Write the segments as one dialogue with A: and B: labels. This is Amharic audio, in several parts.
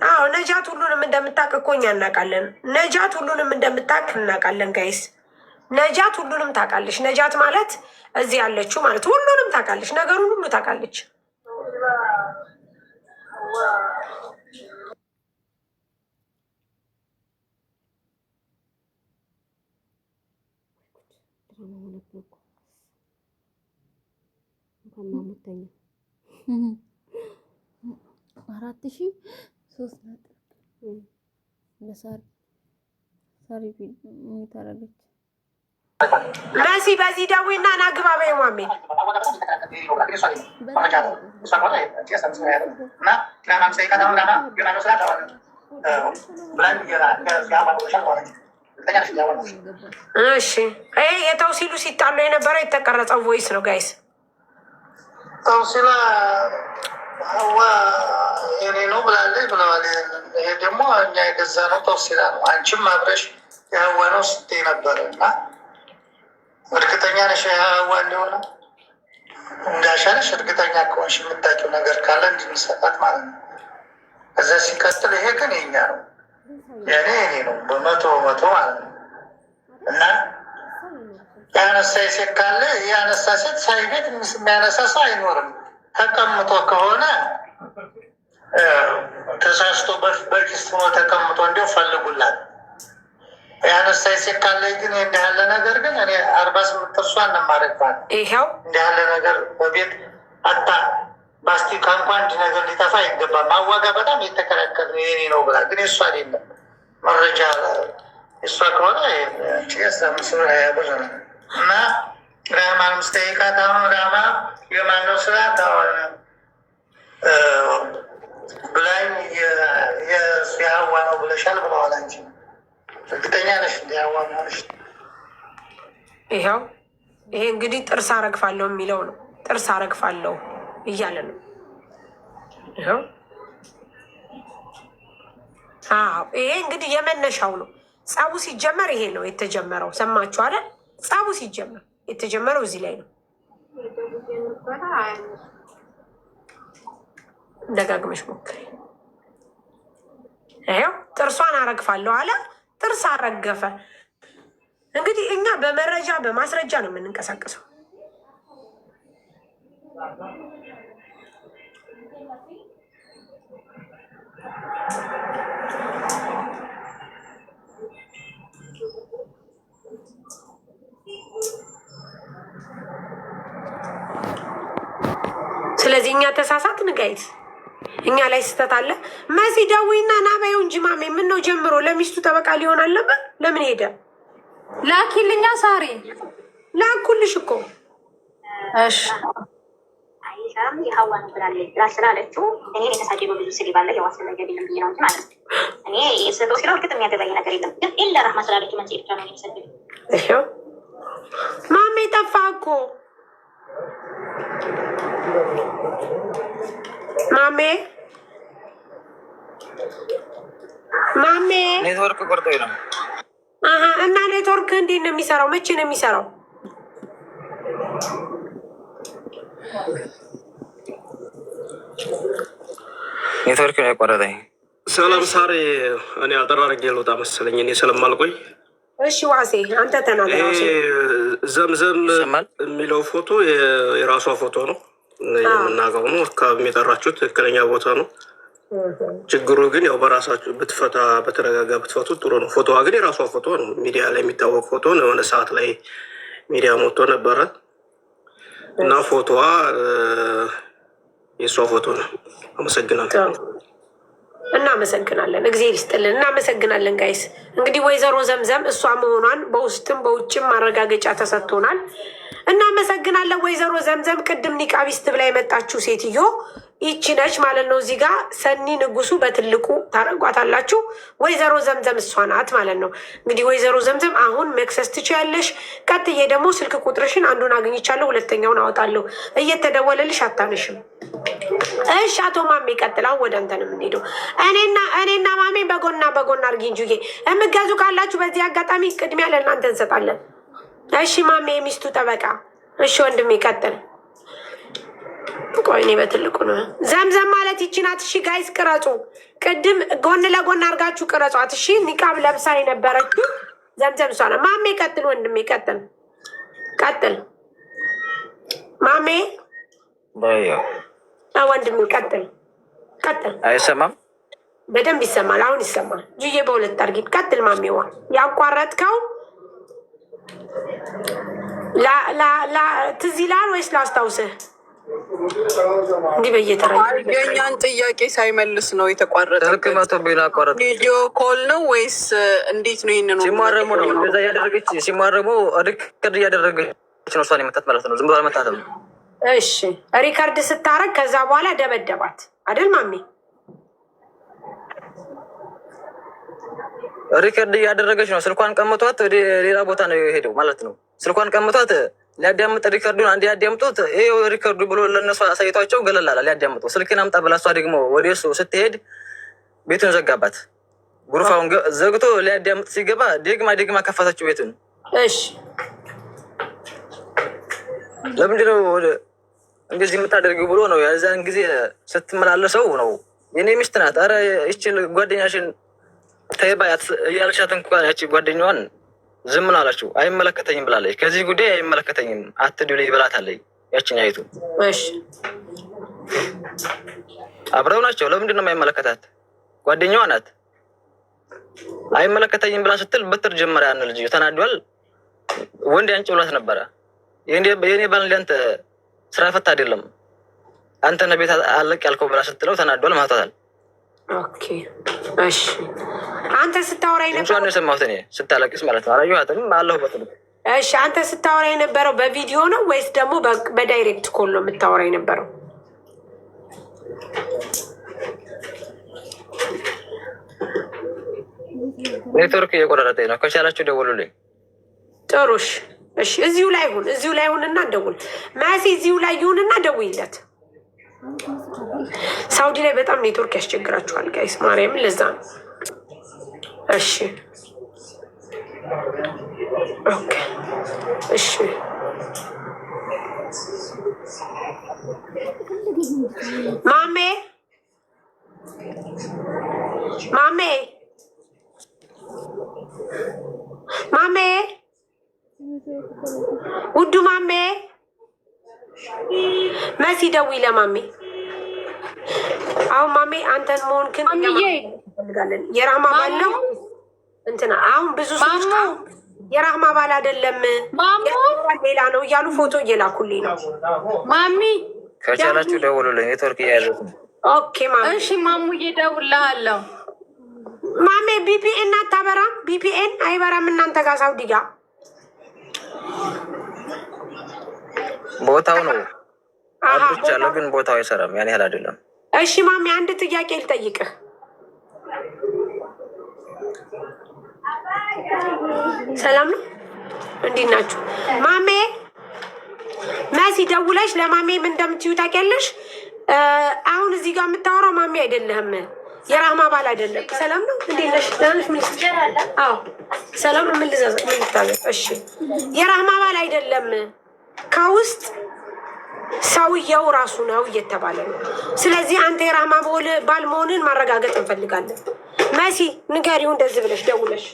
A: አዎ ነጃት ሁሉንም እንደምታውቅ እኮ እኛ እናውቃለን። ነጃት ሁሉንም እንደምታውቅ እናውቃለን ጋይስ። ነጃት ሁሉንም ታውቃለች። ነጃት ማለት እዚህ ያለችው ማለት ሁሉንም ታውቃለች። ነገሩን ሁሉ ታውቃለች።
B: አራት ሺህ 3 ለሳሪ ታረገች
A: መሲ በዚህ ደዊና ናግባ በይ ማሜ እሺ የተውሲሉ ሲጣሉ የነበረው የተቀረጸው ቮይስ ነው ጋይስ።
C: ተውሲላ ሀዋ የኔ ነው ብላለች ብለዋል። ይሄ ደግሞ እኛ የገዛ ነው ተውሲላ ነው። አንቺም አብረሽ የሀዋ ነው ስትይ ነበር እና እርግጠኛ ነሽ የሀዋ እንደሆነ እንዳሻለሽ? እርግጠኛ ከሆንሽ የምታውቂው ነገር ካለ እንድንሰጣት ማለት ነው። እዛ ሲቀጥል ይሄ ግን የኛ ነው የኔ ነው በመቶ ማለት ነው። እና ያነሳ ሴት ካለ ያነሳ ሴት ሳይቤት የሚያነሳ ሰው አይኖርም። ተቀምጦ ከሆነ ተሳስቶ በኪስ ሆኖ ተቀምጦ እንዲሁ ፈልጉላት። ያነሳ ሴት ካለ ግን እንዲህ ያለ ነገር ግን እኔ 48 ጥርሷን ነው የማደርግባት።
A: ይኸው
C: እንዲህ ያለ ነገር በቤት አታ ማስቲካ እንኳን አንድ ነገር ሊጠፋ አይገባም። ማዋጋ በጣም የተከለከለ የኔ ነው ብላ ግን የእሷ አይደለም መረጃ እሷ ከሆነ ምስሉ ያብር እና ራማን ምስተይቃት አሁን ራማ የማነው ስራት አሁን ብላኝ የሀዋ ነው ብለሻል ብለዋል። አንቺ እርግጠኛ ነሽ? እንዲያዋ ነሽ?
A: ይኸው ይሄ እንግዲህ ጥርስ አረግፋለሁ የሚለው ነው። ጥርስ አረግፋለሁ እያለ ነው። ይኸው ይሄ እንግዲህ የመነሻው ነው። ጸቡ ሲጀመር ይሄ ነው የተጀመረው። ሰማችሁ አይደል? ጸቡ ሲጀመር የተጀመረው እዚህ ላይ ነው። ደጋግመሽ ሞክሪ። ይኸው ጥርሷን አረግፋለሁ አለ። ጥርስ አረገፈ። እንግዲህ እኛ በመረጃ በማስረጃ ነው የምንንቀሳቀሰው። ስለዚህ እኛ ተሳሳትን ጋይዝ፣ እኛ ላይ ስህተት አለ። መሲ ደዊና ናባዩ እንጂ ማሜ ምን ነው ጀምሮ ለሚስቱ ጠበቃ ሊሆን አለበት። ለምን ሄደ?
B: ላኪልኛ ሳሪ
A: ላኩልሽ እኮ
B: እሺ
D: አይሻም የሀዋን ብላለች ስላለችው እኔ የተሳጀ ብዙ ስሊ ባለ የዋስ ነገር የለም ብዬ ነው እንጂ ማለት ነው። እኔ የስለው ሲለው እርግጥ የሚያገባኝ ነገር የለም ግን ኢላ ረህማ ስላለችው መንጽ ብቻ ነው የተሰደደ።
A: ይሄው ማሜ ጠፋ እኮ ማሜ
E: ኔትወርክ ቆርጦኝ ነው።
A: እና ኔትወርክ እንዴት ነው የሚሰራው? መቼ ነው የሚሰራው?
E: ኔትወርክ ነው የቆረጠኝ።
F: ሰላም ሳሪ፣ እኔ አጠራርጌ ልወጣ መሰለኝ እኔ ስለማልቆይ።
A: እሺ ዋሴ አንተ ተናገር።
F: ዘምዘም የሚለው ፎቶ የራሷ ፎቶ ነው የምናውቀው ነው። አካባቢ የጠራችሁት ትክክለኛ ቦታ ነው። ችግሩ ግን ያው በራሳችሁ ብትፈታ በተረጋጋ ብትፈቱ ጥሩ ነው። ፎቶዋ ግን የራሷ ፎቶ ነው። ሚዲያ ላይ የሚታወቅ ፎቶ ነው። የሆነ ሰዓት ላይ ሚዲያ ሞቶ ነበረ እና ፎቶዋ የእሷ ፎቶ ነው። አመሰግናለሁ።
A: እናመሰግናለን። እግዜር ይስጥልን። እናመሰግናለን ጋይስ። እንግዲህ ወይዘሮ ዘምዘም እሷ መሆኗን በውስጥም በውጭም ማረጋገጫ ተሰጥቶናል። እናመሰግናለን ወይዘሮ ዘምዘም። ቅድም ኒቃቢስት ብላ የመጣችው ሴትዮ ይቺ ነች ማለት ነው። እዚህ ጋር ሰኒ ንጉሱ በትልቁ ታረጓታላችሁ። ወይዘሮ ዘምዘም እሷ ናት ማለት ነው። እንግዲህ ወይዘሮ ዘምዘም አሁን መክሰስ ትችያለሽ። ቀጥዬ ደግሞ ስልክ ቁጥርሽን አንዱን አግኝቻለሁ፣ ሁለተኛውን አወጣለሁ። እየተደወለልሽ አታነሽም። እሺ አቶ ማሜ ቀጥላ ወደ አንተ ነው የምንሄደው። እኔና ማሜ በጎና አርጊ እንጂ የምገዙ ካላችሁ በዚህ አጋጣሚ ቅድሚያ ለእናንተ እንሰጣለን። እሺ ማሜ የሚስቱ ጠበቃ። እሺ ወንድሜ ቀጥል። ቆይ እኔ በትልቁ ነው። ዘምዘም ማለት ይቺ ናት። እሺ ጋይስ ቅረጹ። ቅድም ጎን ለጎን አድርጋችሁ ቅረጿት። እሺ ኒቃብ ለብሳ የነበረችው ዘምዘም እሷ ናት። ማሜ ቀጥል፣ ወንድሜ ቀጥል፣ ቀጥል። ማሜ ወንድሜ ቀጥል፣ ቀጥል።
E: አይሰማም?
A: በደንብ ይሰማል። አሁን ይሰማል። ጁዬ በሁለት አድርጊ። ቀጥል ማሜዋ። ያቋረጥከው ትዝ ይልሃል ወይስ ላስታውስህ? እንዲህ በየተራ
G: የእኛን ጥያቄ ሳይመልስ ነው የተቋረጠ። ቪዲዮ ኮል ነው ወይስ እንዴት ነው? ይህንን
E: ሲማረሙ ነው እንደዛ እያደረገች ሲማረሙ ሪከርድ እያደረገች ነው እሷን የመታት ማለት ነው። ዝም ብሎ አልመታትም።
A: እሺ ሪከርድ ስታረግ ከዛ በኋላ ደበደባት አይደል ማሜ?
E: ሪከርድ እያደረገች ነው። ስልኳን ቀምቷት ወደ ሌላ ቦታ ነው የሄደው ማለት ነው። ስልኳን ቀምቷት ሊያዳምጥ ሪከርዱን አንድ ያዳምጡት ይሄው ሪከርዱ ብሎ ለነሱ አሳይቷቸው ገለላላ ሊያዳምጡ ስልኬን አምጣ ብላ እሷ ደግሞ ወደ እሱ ስትሄድ ቤቱን ዘጋባት። ጉሩፋውን ዘግቶ ሊያዳምጥ ሲገባ ደግማ ከፈተችው ቤቱን።
A: እሺ
E: ለምንድነው እንደዚህ የምታደርጊው ብሎ ነው የዛን ጊዜ ስትመላለሰው ነው የኔ ሚስት ናት፣ ኧረ ይችል ጓደኛሽን ተይባያት እያልሻት እንኳን ያቺ ጓደኛዋን ዝም ነው አላችሁ። አይመለከተኝም ብላለች። ከዚህ ጉዳይ አይመለከተኝም አትዱልኝ ብላታለች ያቺን አይቱ።
A: እሺ
E: አብረው ናቸው። ለምንድን ነው የማይመለከታት? ጓደኛዋ ናት። አይመለከተኝም ብላ ስትል በትር ጀመረ። ያን ልጅ ተናዷል። ወንድ ያንጭ ብሏት ነበረ። የኔ ባል ለአንተ ስራ ፈታ አይደለም አንተ ነቤት አለቅ ያልከው ብላ ስትለው ተናዷል፣ ማታታል።
A: ኦኬ እሺ አንተ ስታወራ
E: ነበር ነው የሰማሁት እኔ ስታለቅስ ማለት ነው። አላየኋትም አለሁበት።
A: እሺ አንተ ስታወራ የነበረው በቪዲዮ ነው ወይስ ደግሞ በዳይሬክት ኮል ነው የምታወራ የነበረው?
E: ኔትወርክ እየቆረጠኝ ነው። ከቻላችሁ ደውሉልኝ።
A: ጥሩሽ እሺ እዚሁ ላይ ሁንና ደውል። ማሲ እዚሁ ላይ ይሁንና ደውይለት። ሳውዲ ላይ በጣም ኔትወርክ ያስቸግራችኋል ጋይስ፣ ማርያምን ለዛ ነው። እሺ ኦኬ እሺ ማሜ ውዱ ማሜ መሲ ደውይ ለማሜ። አሁን ማሜ አንተን መሆንክን እንፈልጋለን። የራህማ ባል ነው እንትና አሁን ብዙ ሰዎች የራህማ ባል አይደለም ሌላ ነው እያሉ ፎቶ እየላኩልኝ ነው።
B: ማሚ
E: ከቻላችሁ ደውሉልኝ። ኔትወርክ እያያዘት ነው።
A: ኦኬ ማሚ
B: እሺ ማሙዬ እደውልልሃለሁ።
A: ማሜ ቢፒኤን አታበራም? ቢፒኤን አይበራም እናንተ ጋር ሳውዲ ጋር?
E: ቦታው ነው አብቻለሁ፣ ግን ቦታው አይሰራም። ያን ያህል አይደለም።
A: እሺ ማሚ አንድ ጥያቄ ልጠይቅህ። ሰላም ነው? እንዴት ናችሁ? ማሜ መሲ ደውለሽ ለማሜ ምን እንደምትዩ ታውቂያለሽ? አሁን እዚህ ጋር የምታወራው ማሜ አይደለህም፣ የራህማ ባል አይደለም። ሰላም ነው? እንዴት ነሽ? ደህና ነሽ? አዎ ሰላም ነው። ምን ልታዘዝ? እሺ የራህማ ባል አይደለም፣ ከውስጥ ሰውየው ራሱ ነው እየተባለ ነው። ስለዚህ አንተ የራህማ ባል መሆንን ማረጋገጥ እንፈልጋለን። መሲ ንገሪው እንደዚህ ብለሽ ደውለሽ።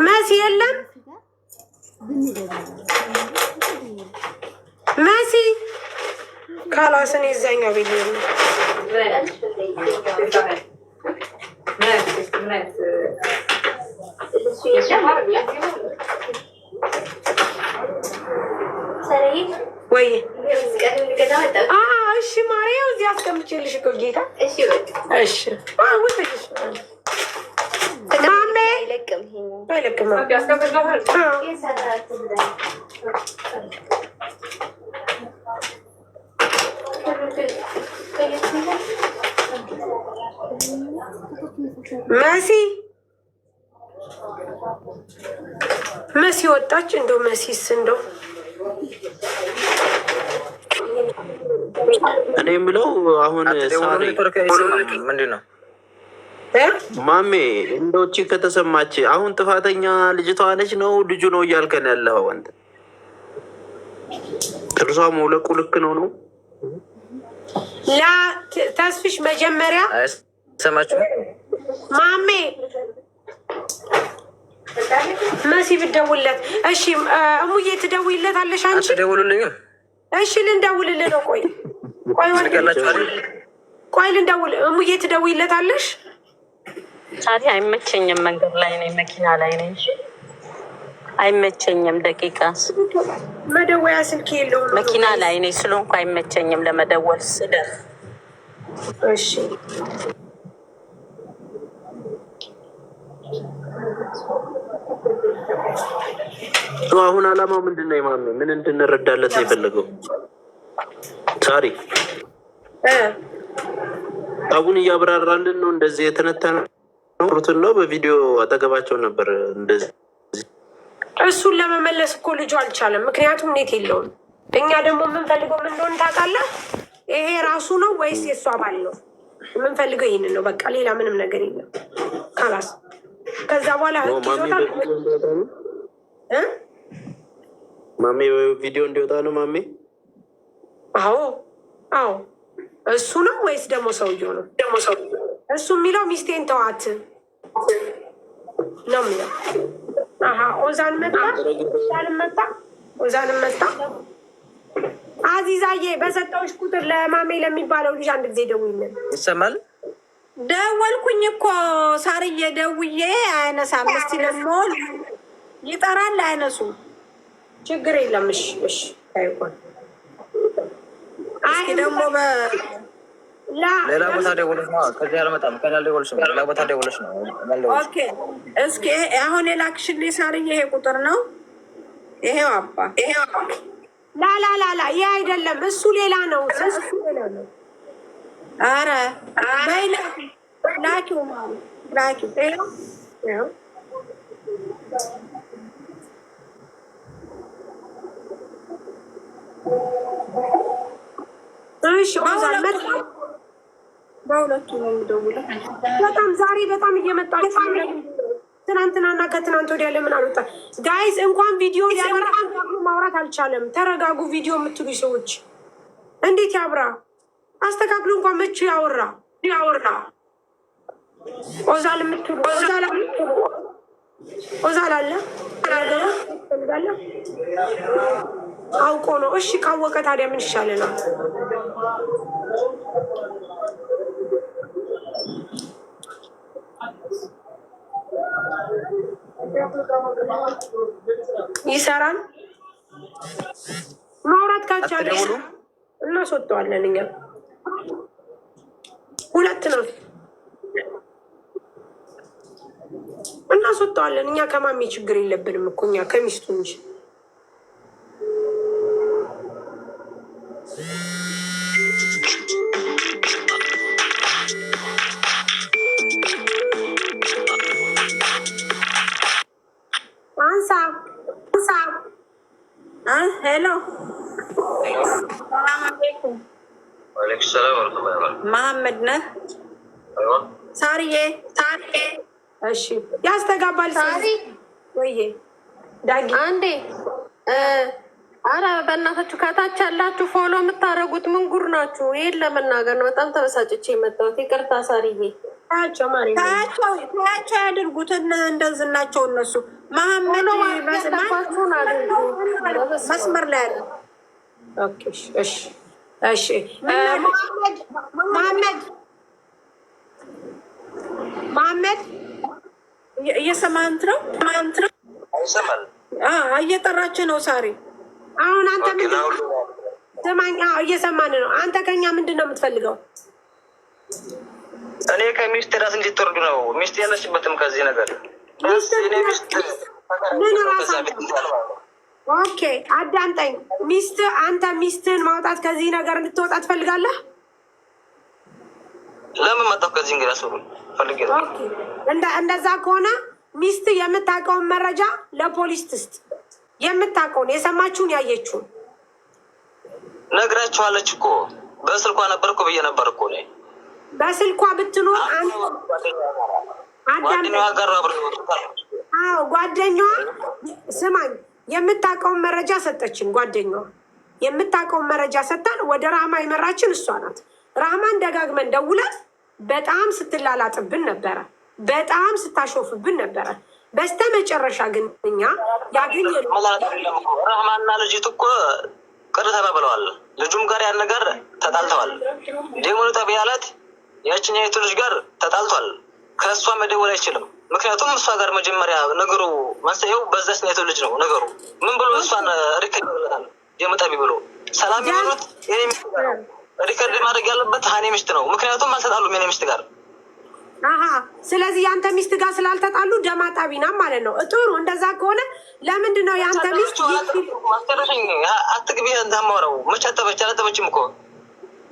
A: መሲ የለም። መሲ ካላስን የዛኛው ቤት ነው። ወይ እሺ ማርያም እዚህ አስቀምጬልሽ እኮ ጌታ። እሺ ማሜ አይለቅም። መሲ ወጣች። እንደው መሲስ እንደው
H: እኔ የምለው አሁን
E: ምንድን ነው
H: ማሜ እንደውቺ ከተሰማች አሁን ጥፋተኛ ልጅቷ ነች ነው ልጁ ነው እያልከን ያለው አንተ? ጥርሷ መውለቁ ልክ ነው ነው
A: ላ ተስፍሽ መጀመሪያ
E: ሰማችሁ
A: ማሜ መሲ ብትደውልለት እሺ እሙዬ ትደውይለታለሽ አንቺ?
E: ደውሉልኝም።
A: እሺ ልንደውልልህ ነው። ቆይ ልንደውል። እሙዬ ትደውይለታለሽ?
I: ሳሪ አይመቸኝም፣ መንገድ ላይ ነኝ፣ መኪና ላይ ነኝ። አይመቸኝም። ደቂቃ
A: መደወያ ስልክ የለውም።
I: መኪና ላይ ነኝ ስለሆንኩ አይመቸኝም ለመደወል ስደር።
A: እሺ
H: አሁን አላማው ምንድን ነው? ማሜ ምን እንድንረዳለት ነው የፈለገው? ሳሪ አሁን እያብራራልን ነው እንደዚህ የተነተነ ነው። በቪዲዮ አጠገባቸው ነበር እንደዚህ።
A: እሱን ለመመለስ እኮ ልጁ አልቻለም፣ ምክንያቱም ኔት የለውም። እኛ ደግሞ የምንፈልገው ምን እንደሆነ ታውቃለህ? ይሄ ራሱ ነው ወይስ የእሱ አባል ነው? የምንፈልገው ይህንን ነው። በቃ ሌላ ምንም ነገር የለም። ካላስ ከዛ በኋላ
H: ማሜ ቪዲዮ እንዲወጣ ነው ማሜ?
A: አዎ አዎ። እሱ ነው ወይስ ደግሞ ሰውየው ነው? ደግሞ ሰው እሱ የሚለው ሚስቴን ተዋት ነው የሚለው። ኦዛን መጣ ኦዛንም መጣ። አዚዛዬ በሰጠውሽ ቁጥር ለማሜ ለሚባለው ልጅ አንድ ጊዜ ደውይልን።
E: ይሰማል?
B: ደወልኩኝ እኮ ሳርዬ፣ ደውዬ አያነሳም። እስቲ ደግሞ ይጠራል አያነሱ።
A: ችግር የለም። እሺ እሺ። ታይቆን
B: አይ ደግሞ
E: ሌላ ቦታ ደውለሽ ነው። ከዚህ አልመጣም። ከላ ደውለሽ ነው። ሌላ ቦታ ደውለሽ ነው።
B: ኦኬ። እስኪ አሁን የላክሽልኝ ሳርዬ ይሄ ቁጥር ነው። ይሄው አባ ይሄው
A: ላላላላ ይሄ አይደለም። እሱ ሌላ ነው። እሱ ሌላ ነው።
B: አረ በይ ላኪው ማለት ላኪው። ይሄው
A: እሺ ኦዛን መጣ።
B: በሁለቱ ነው የምደውለው።
A: በጣም ዛሬ በጣም እየመጣችሁ ትናንትናና ከትናንት ወዲያ ለምን አልወጣ? ጋይዝ እንኳን ቪዲዮ ያበራ ማውራት አልቻለም። ተረጋጉ። ቪዲዮ የምትሉ ሰዎች እንዴት ያብራ? አስተካክሉ። እንኳን መቼ ያወራ ኦዛል የምትሉ ኦዛል አለ አውቆ ነው። እሺ ካወቀ ታዲያ ምን ይሻለናል? ይሰራል። ማውራት ካልቻለ እናስወጣዋለን። እኛ ሁለት ነው እናስወጣዋለን። እኛ ከማሜ ችግር የለብንም እኮ እኛ ከሚስቱ እንጂ።
B: ሄሎ መሐመድ ነህ? ሳርዬ
A: እሺ ያስተጋባል። ሳሪ ወይዬ ዳጊ
B: አንዴ አረ በእናታችሁ ከታች ያላችሁ ፎሎ የምታደርጉት ምን ጉር ናችሁ? ይሄን ለመናገር ነው በጣም ተበሳጭቼ የመጣሁት። ይቅርታ ሳርዬ። ታያቸው ያድርጉት። እንደዚህ ናቸው እነሱ። መሐመድ መስመር ላይ ያለ መሐመድ እየሰማንት ነው እየጠራች ነው ሳሪ።
A: አሁን አንተ ስማኝ፣ እየሰማን ነው። አንተ ከኛ ምንድን ነው የምትፈልገው?
E: እኔ ከሚስት ራስ እንድትወርዱ ነው። ሚስት የለችበትም ከዚህ ነገር።
A: ምን ራስ ኦኬ፣ አዳምጠኝ። አንተ ሚስትህን ማውጣት ከዚህ ነገር እንድትወጣ ትፈልጋለህ?
E: ለምን መጣሁ ከዚህ እንግዲህ አስቡ ፈልጌ ነው።
A: እንደዛ ከሆነ ሚስት የምታውቀውን መረጃ ለፖሊስ ትስጥ። የምታውቀውን የሰማችሁን ያየችውን
E: ነግራችኋለች እኮ። በስልኳ ነበር እኮ ብዬ ነበር እኮ እኔ።
A: በስልኳ ብትኖር ጓደኛዋ ስማኝ፣ የምታውቀውን መረጃ ሰጠችን። ጓደኛዋ የምታውቀውን መረጃ ሰጣን። ወደ ራህማ የመራችን እሷ ናት። ራህማን ደጋግመን ደውለን በጣም ስትላላጥብን ነበረ፣ በጣም ስታሾፍብን ነበረ። በስተ መጨረሻ ግን እኛ ያገኘን
E: ራህማና ልጅቱ እኮ ቅር ተባብለዋል። ልጁም ጋር ያን ነገር ተጣልተዋል። ደግሞ ጠቢያለት ያችኛይቱ ልጅ ጋር ተጣልቷል። ከእሷ መደወል አይችልም። ምክንያቱም እሷ ጋር መጀመሪያ ነገሩ መንስኤው በዛችኛይቱ ልጅ ነው። ነገሩ ምን ብሎ እሷን ሪከርድ ይብለታል። የመጣቢ ብሎ ሰላም ይሉት የኔ ሚስት ጋር ሪከርድ ማድረግ ያለበት ሀኔ ሚስት ነው። ምክንያቱም አልተጣሉም የኔ ሚስት ጋር።
A: ስለዚህ የአንተ ሚስት ጋር ስላልተጣሉ ደም አጣቢና ማለት ነው። ጥሩ፣ እንደዛ ከሆነ ለምንድን ነው የአንተ ሚስት
E: አትግቢ እንዳማረው መቼ አጠበች? አላጠበችም እኮ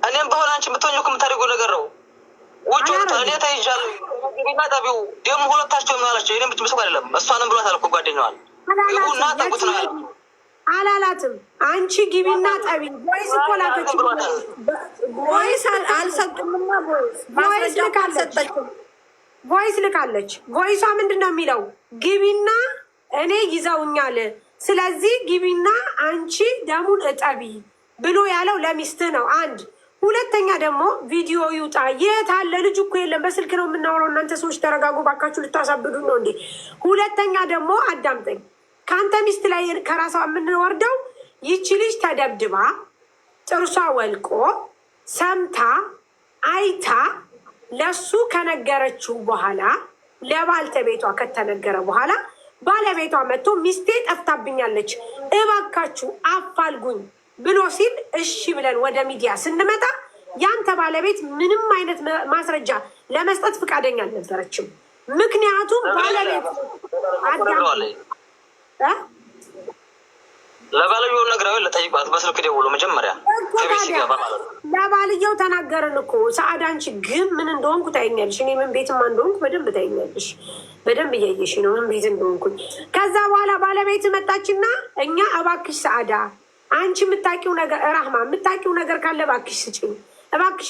E: እኔም በሆነ አንቺ የምትሆኝ እኮ የምታደርገው ነገር ነው። ውጭ ወጣ እኔ ተይዣለሁ ግቢና ጠቢው ደግሞ ሁለታቸው ነው አላቸው። ይህን ብቻ መስኮ አይደለም እሷንም ብሏታል እኮ ጓደኛዋል። ግቡና ጠቡት ነው ያለው
A: አላላትም። አንቺ ግቢና ጠቢ ቦይስ እኮ ላከች። ቦይስ አልሰጡምና ቦይስ ልካልሰጠችም። ቮይስ ልካለች። ቮይሷ ምንድን ነው የሚለው? ግቢና እኔ ይዘውኛል፣ ስለዚህ ግቢና አንቺ ደሙን እጠቢ ብሎ ያለው ለሚስትህ ነው። አንድ ሁለተኛ ደግሞ ቪዲዮ ይውጣ። የት አለ? ልጅ እኮ የለም። በስልክ ነው የምናወራው። እናንተ ሰዎች ተረጋጉ ባካችሁ፣ ልታሳብዱ ነው እንዴ? ሁለተኛ ደግሞ አዳምጠኝ። ከአንተ ሚስት ላይ ከራሷ የምንወርደው ይቺ ልጅ ተደብድባ ጥርሷ ወልቆ ሰምታ አይታ ለሱ ከነገረችው በኋላ ለባልተቤቷ ከተነገረ በኋላ ባለቤቷ መጥቶ ሚስቴ ጠፍታብኛለች እባካችሁ አፋልጉኝ ብሎ ሲል እሺ ብለን ወደ ሚዲያ ስንመጣ ያንተ ባለቤት ምንም አይነት ማስረጃ ለመስጠት ፈቃደኛ አልነበረችም። ምክንያቱም ባለቤት
E: ለባልየው ነግራው ለጠይቋት በስልክ ደውሎ መጀመሪያ ከቤት ሲገባ ማለት ነው።
A: ለባልየው ተናገርን እኮ ሰዓዳ፣ አንቺ ግን ምን እንደሆንኩ ታይኛለሽ። እኔ ምን ቤትማ እንደሆንኩ በደንብ ታይኛለሽ። በደንብ እያየሽ ነው ምን ቤት እንደሆንኩኝ። ከዛ በኋላ ባለቤት መጣችና እኛ እባክሽ ሰዓዳ፣ አንቺ የምታውቂው ነገር ራህማ የምታውቂው ነገር ካለ እባክሽ ስጪኝ እባክሽ